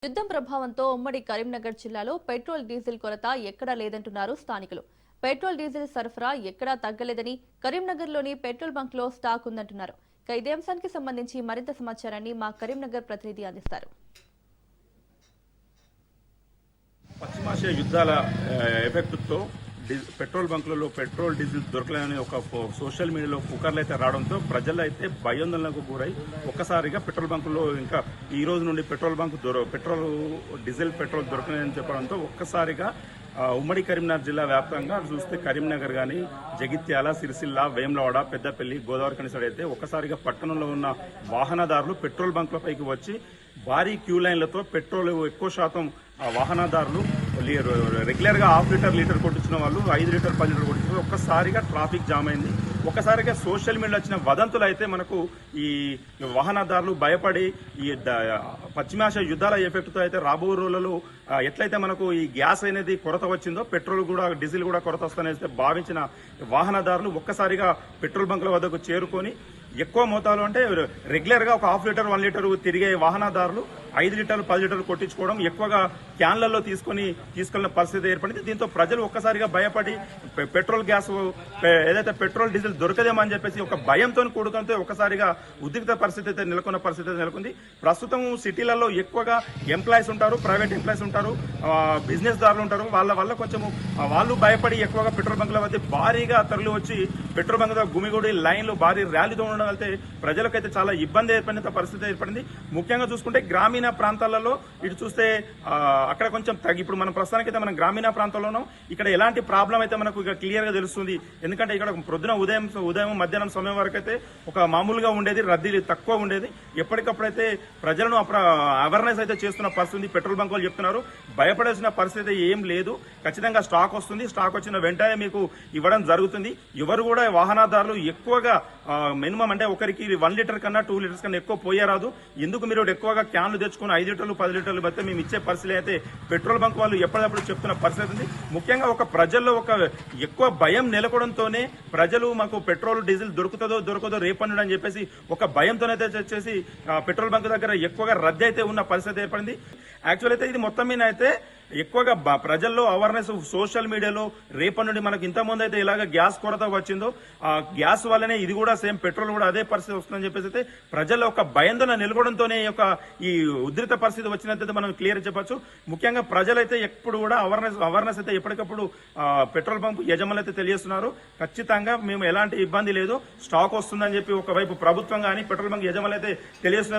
యుద్ధం ప్రభావంతో ఉమ్మడి కరీంనగర్ జిల్లాలో పెట్రోల్ డీజిల్ కొరత ఎక్కడా లేదంటున్నారు స్థానికులు. పెట్రోల్ డీజిల్ సరఫరా ఎక్కడా తగ్గలేదని కరీంనగర్లోని పెట్రోల్ బంక్లో స్టాక్ ఉందంటున్నారు. ఇదే అంశానికి సంబంధించి మరింత సమాచారాన్ని మా కరీంనగర్ ప్రతినిధి అందిస్తారు. పశ్చిమాసియా యుద్ధాల ఎఫెక్ట్తో పెట్రోల్ బంకులలో పెట్రోల్ డీజిల్ దొరకలేని ఒక సోషల్ మీడియాలో పుకార్లు అయితే రావడంతో ప్రజలు అయితే భయాందోళనకు గురై ఒక్కసారిగా పెట్రోల్ బంకుల్లో ఇంకా ఈ రోజు నుండి పెట్రోల్ పెట్రోల్ దొరకలేదని చెప్పడంతో ఒక్కసారిగా ఉమ్మడి కరీంనగర్ జిల్లా వ్యాప్తంగా చూస్తే కరీంనగర్ కానీ జగిత్యాల, సిరిసిల్ల, వేములవాడ, పెద్దపల్లి, గోదావరి కని సైడ్ అయితే ఒక్కసారిగా పట్టణంలో ఉన్న వాహనదారులు పెట్రోల్ బంకులపైకి వచ్చి భారీ క్యూ లైన్లతో పెట్రోల్ ఎక్కువ శాతం వాహనదారులు రెగ్యులర్ గా లీటర్ కొట్టించిన వాళ్ళు 5 లీటర్ 10 లీటర్ కొట్టించిన ఒక్కసారిగా ట్రాఫిక్ జామ్ అయింది. ఒక్కసారిగా సోషల్ మీడియాలో వచ్చిన వదంతులు అయితే మనకు ఈ వాహనదారులు భయపడి ఈ పశ్చిమాసియా యుద్ధాల ఎఫెక్ట్ తో అయితే రాబో రోజులలో ఎట్లయితే మనకు ఈ గ్యాస్ అనేది కొరత వచ్చిందో పెట్రోల్ కూడా డీజిల్ కూడా కొరత వస్తుందనేది భావించిన వాహనదారులు ఒక్కసారిగా పెట్రోల్ బంకుల వద్దకు చేరుకొని ఎక్కువ మోతాదులో అంటే రెగ్యులర్ గా ఒక 1/2 లీటర్ 1 లీటర్ తిరిగే వాహనదారులు 5 లీటర్లు 10 లీటర్లు కొట్టించుకోవడం ఎక్కువగా క్యాన్లలో తీసుకెళ్లిన పరిస్థితి ఏర్పడింది. దీంతో ప్రజలు ఒక్కసారిగా భయపడి ఏదైతే పెట్రోల్ డీజిల్ దొరకదేమని చెప్పేసి ఒక భయంతో కూడుకంతో ఒక్కసారిగా ఉద్రిక్త పరిస్థితి అయితే నెలకొంది. ప్రస్తుతం సిటీలలో ఎక్కువగా ఎంప్లాయీస్ ఉంటారు, ప్రైవేట్ ఎంప్లాయీస్ ఉంటారు, బిజినెస్ దారులు ఉంటారు. వాళ్ళ వల్ల కొంచెం వాళ్ళు భయపడి ఎక్కువగా పెట్రోల్ బంకుల వద్ద భారీగా తరలి వచ్చి పెట్రోల్ బంక్ గుమిగూడి లైన్లు భారీ ర్యాలీతో ఉండడం వల్ల ప్రజలకైతే చాలా ఇబ్బంది ఏర్పడిన పరిస్థితి ఏర్పడింది. ముఖ్యంగా చూసుకుంటే గ్రామీణ ప్రాంతాలలో ఇటు చూస్తే అక్కడ కొంచెం ఇప్పుడు మన ప్రస్తుతానికైతే మనం గ్రామీణ ప్రాంతాల్లోనూ ఇక్కడ ఎలాంటి ప్రాబ్లం అయితే మనకు క్లియర్ గా తెలుస్తుంది. ఎందుకంటే ఇక్కడ ప్రొద్దున ఉదయం మధ్యాహ్నం సమయం వరకు అయితే ఒక మామూలుగా ఉండేది, రద్దీ తక్కువ ఉండేది. ఎప్పటికప్పుడైతే ప్రజలను అవేర్నెస్ అయితే చేస్తున్న పరిస్థితి పెట్రోల్ బంక్ వాళ్ళు చెప్తున్నారు. భయపడాల్సిన పరిస్థితి ఏం లేదు, ఖచ్చితంగా స్టాక్ వస్తుంది. స్టాక్ వచ్చిన వెంటనే మీకు ఇవ్వడం జరుగుతుంది. ఎవరు కూడా వాహనదారులు ఎక్కువగా మినిమం అంటే ఒకరికి 1 లీటర్ కన్నా 2 లీటర్స్ కన్నా ఎక్కువ పోయేరాదు. ఎందుకు మీరు ఎక్కువగా క్యాన్లు తెచ్చుకుని 5 లీటర్లు 10 లీటర్లు బట్టి మేము ఇచ్చే పరిస్థితి అయితే పెట్రోల్ బంక్ వాళ్ళు ఎప్పటికప్పుడు చెప్తున్న పరిస్థితి ఉంది. ముఖ్యంగా ఒక ప్రజల్లో ఒక ఎక్కువ భయం నెలకొడంతోనే ప్రజలు మాకు పెట్రోల్ డీజిల్ దొరకదో రేపండు అని చెప్పేసి ఒక భయంతోనైతే వచ్చేసి పెట్రోల్ బంక్ దగ్గర ఎక్కువగా రద్దీ అయితే ఉన్న పరిస్థితి ఏర్పడింది. యాక్చువల్ అయితే ఇది మొత్తం మీద అయితే ఎక్కువగా ప్రజల్లో అవేర్నెస్ సోషల్ మీడియాలో రేపటి నుండి మనకి ఇంతకుముందు అయితే ఇలాగ గ్యాస్ కొరత వచ్చిందో ఆ గ్యాస్ వల్లనే ఇది కూడా సేమ్ పెట్రోల్ కూడా అదే పరిస్థితి వస్తుందని చెప్పేసి అయితే ప్రజల్లో ఒక భయంతో నిలబడంతోనే ఈ ఉధృత పరిస్థితి వచ్చినట్లయితే మనం క్లియర్ చెప్పొచ్చు. ముఖ్యంగా ప్రజలైతే ఎప్పుడు కూడా అవేర్నెస్ అయితే ఎప్పటికప్పుడు పెట్రోల్ పంప్ యజమానులు అయితే తెలియజేస్తున్నారు. ఖచ్చితంగా మేము ఎలాంటి ఇబ్బంది లేదు, స్టాక్ వస్తుందని చెప్పి ఒకవైపు ప్రభుత్వం కానీ పెట్రోల్ బంక్ యజమానులు అయితే తెలియజేస్తున్నారు.